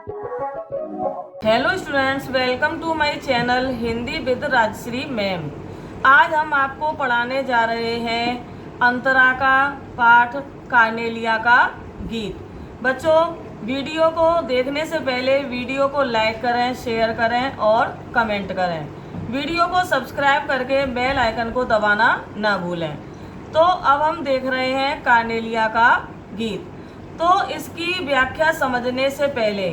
Hello students, welcome to my channel Hindi with Rajshree ma'am. आज हम आपको पढ़ाने जा रहे हैं अंतरा का पाठ कार्नेलिया का गीत। बच्चों, वीडियो को देखने से पहले वीडियो को लाइक करें, शेयर करें और कमेंट करें। वीडियो को सब्सक्राइब करके बेल आइकन को दबाना ना भूलें। तो अब हम देख रहे हैं कार्नेलिया का गीत। तो इसकी व्याख्या समझने से पहले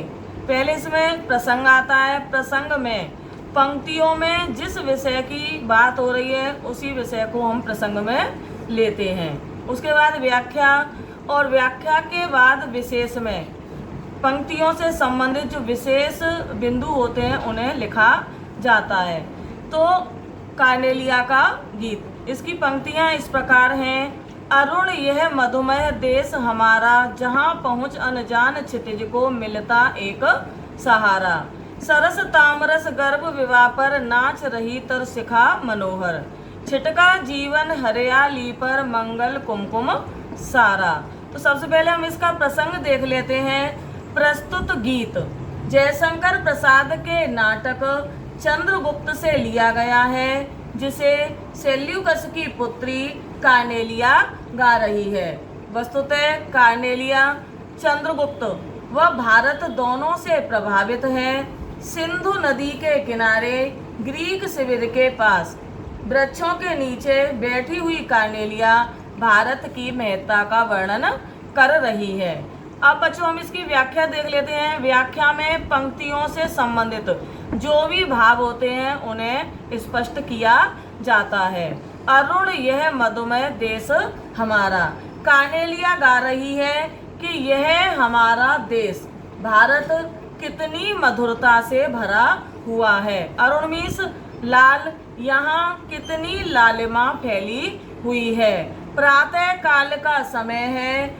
इसमें प्रसंग आता है। प्रसंग में पंक्तियों में जिस विषय की बात हो रही है उसी विषय को हम प्रसंग में लेते हैं। उसके बाद व्याख्या, और व्याख्या के बाद विशेष में पंक्तियों से संबंधित जो विशेष बिंदु होते हैं उन्हें लिखा जाता है। तो कार्नेलिया का गीत, इसकी पंक्तियां इस प्रकार हैं। अरुण यह मधुमेह देश हमारा, जहाँ पहुँच अनजान क्षितिज को मिलता एक सहारा। सरस तामरस गर्भ विवाह पर नाच रही तर शिखा मनोहर। छिटका जीवन हरियाली पर मंगल कुमकुम सारा। तो सबसे पहले हम इसका प्रसंग देख लेते हैं। प्रस्तुत गीत जयशंकर प्रसाद के नाटक चंद्रगुप्त से लिया गया है, जिसे सेल्यूकस की पुत्री कार्नेलिया गा रही है। वस्तुतः कार्नेलिया चंद्रगुप्त व भारत दोनों से प्रभावित है। सिंधु नदी के किनारे ग्रीक शिविर के पास वृक्षों के नीचे बैठी हुई कार्नेलिया भारत की महत्ता का वर्णन कर रही है। अब बच्चों, हम इसकी व्याख्या देख लेते हैं। व्याख्या में पंक्तियों से संबंधित जो भी भाव होते हैं उन्हें स्पष्ट किया जाता है। अरुण यह मधुमेह देश हमारा। कार्नेलिया गा रही है कि यह हमारा देश भारत कितनी मधुरता से भरा हुआ है। अरुण मीन्स लाल, यहाँ कितनी लालिमा फैली हुई है। प्रातः काल का समय है,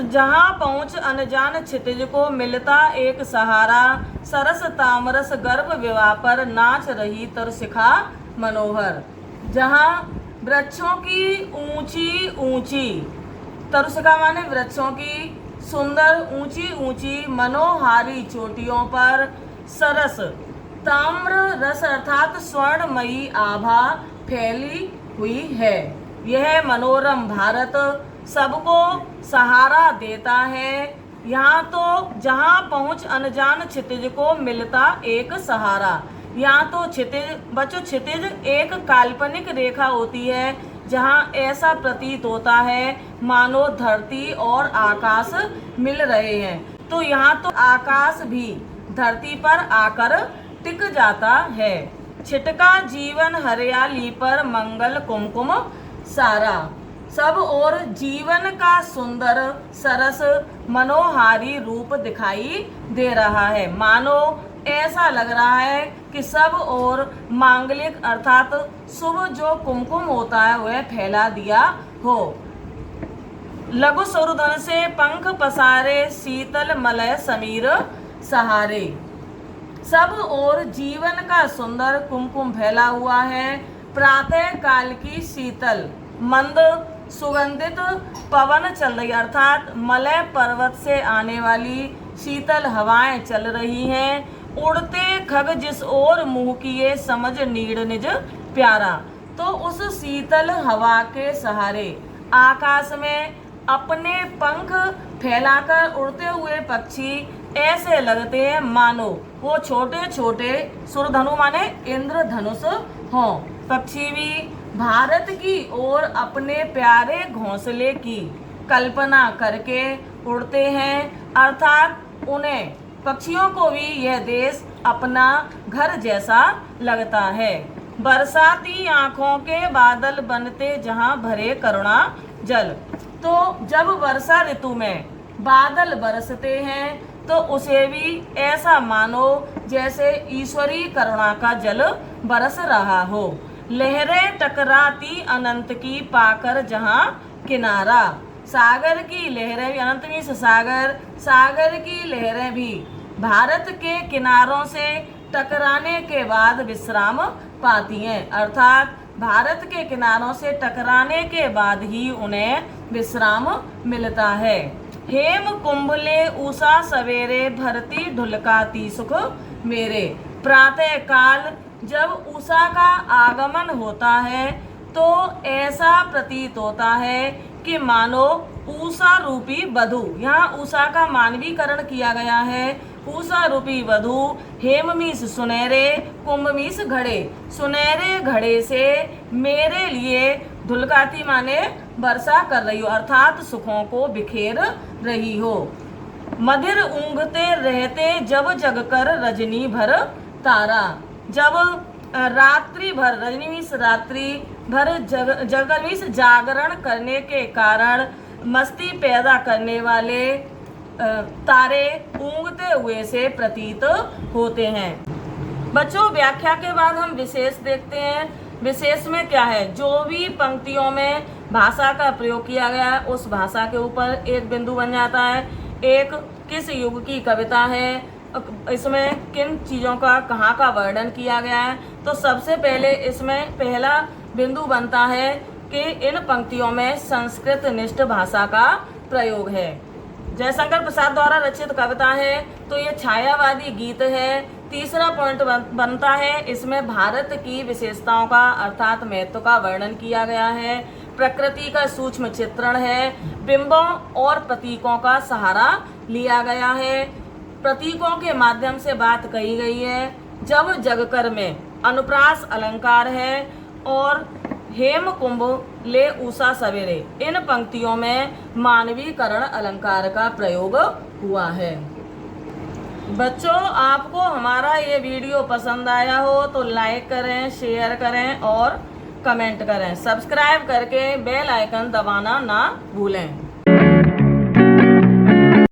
जहाँ पहुँच अनजान क्षितिज को मिलता एक सहारा। सरस तामरस गर्भ विवाह पर नाच रही तर शिखा मनोहर। जहाँ वृक्षों की ऊंची ऊंची, तरुशिखा माने वृक्षों की सुंदर ऊंची ऊंची मनोहारी चोटियों पर सरस ताम्र रस अर्थात स्वर्णमयी आभा फैली हुई है। यह मनोरम भारत सबको सहारा देता है। यहाँ तो जहाँ पहुँच अनजान क्षितिज को मिलता एक सहारा। यहाँ तो क्षितिज बच्चों, क्षितिज एक काल्पनिक रेखा होती है जहाँ ऐसा प्रतीत होता है मानो धरती और आकाश मिल रहे हैं। तो यहाँ तो आकाश भी धरती पर आकर टिक जाता है। छिटका जीवन हरियाली पर मंगल कुमकुम सारा। सब और जीवन का सुंदर सरस मनोहारी रूप दिखाई दे रहा है। मानो ऐसा लग रहा है कि सब और मांगलिक अर्थात शुभ जो कुमकुम होता है वह फैला दिया हो। लघु सुरधन से पंख पसारे, शीतल मलय समीर सहारे। सब और जीवन का सुंदर कुमकुम फैला हुआ है। प्रातः काल की शीतल मंद सुगंधित पवन चल रही, अर्थात मलय पर्वत से आने वाली शीतल हवाएं चल रही हैं। उड़ते खग जिस ओर मुँह किए, समझ नीड़ निज प्यारा। तो उस शीतल हवा के सहारे आकाश में अपने पंख फैलाकर उड़ते हुए पक्षी ऐसे लगते हैं मानो वो छोटे छोटे सुरधनु माने इंद्रधनुष हों। पक्षी भी भारत की ओर अपने प्यारे घोंसले की कल्पना करके उड़ते हैं, अर्थात उन्हें पक्षियों को भी यह देश अपना घर जैसा लगता है। बरसाती आँखों के बादल बनते जहाँ भरे करुणा जल। तो जब वर्षा ऋतु में बादल बरसते हैं तो उसे भी ऐसा मानो जैसे ईश्वरी करुणा का जल बरस रहा हो। लहरें टकराती अनंत की पाकर जहाँ किनारा। सागर की लहरें भी, अनंत में सागर, सागर की लहरें भी भारत के किनारों से टकराने के बाद विश्राम पाती हैं, अर्थात भारत के किनारों से टकराने के बाद ही उन्हें विश्राम मिलता है। हेम कुंभले उषा सवेरे भरती ढुलकाती सुख मेरे। प्रातः काल जब उषा का आगमन होता है तो ऐसा प्रतीत होता है कि मानो उषा रूपी वधु, यहाँ उषा का मानवीकरण किया गया है। उषा रूपी वधु हेम मीस सुनहरे, कुंभ मीस घड़े, सुनहरे घड़े से मेरे लिए धुलकाती माने वर्षा कर रही हो, अर्थात सुखों को बिखेर रही हो। मधिर ऊँघते रहते जब जगकर रजनी भर तारा, जब रात्रि भर, रजनी मीस रात्रि भर, जगकर मीस जागरण करने के कारण मस्ती पैदा करने वाले तारे ऊँघते हुए से प्रतीत होते हैं। बच्चों, व्याख्या के बाद हम विशेष देखते हैं। विशेष में क्या है, जो भी पंक्तियों में भाषा का प्रयोग किया गया है उस भाषा के ऊपर एक बिंदु बन जाता है। एक, किस युग की कविता है, इसमें किन चीज़ों का कहाँ का वर्णन किया गया है। तो सबसे पहले इसमें पहला बिंदु बनता है कि इन पंक्तियों में संस्कृत निष्ठ भाषा का प्रयोग है। जयशंकर प्रसाद द्वारा रचित कविता है तो ये छायावादी गीत है। तीसरा पॉइंट बनता है, इसमें भारत की विशेषताओं का अर्थात महत्व का वर्णन किया गया है। प्रकृति का सूक्ष्म चित्रण है। बिंबों और प्रतीकों का सहारा लिया गया है। प्रतीकों के माध्यम से बात कही गई है। जब जगकर में अनुप्रास अलंकार है और हेम कुंभ ले उषा सवेरे, इन पंक्तियों में मानवीकरण अलंकार का प्रयोग हुआ है। बच्चों, आपको हमारा ये वीडियो पसंद आया हो तो लाइक करें, शेयर करें और कमेंट करें। सब्सक्राइब करके बेल आइकन दबाना ना भूलें।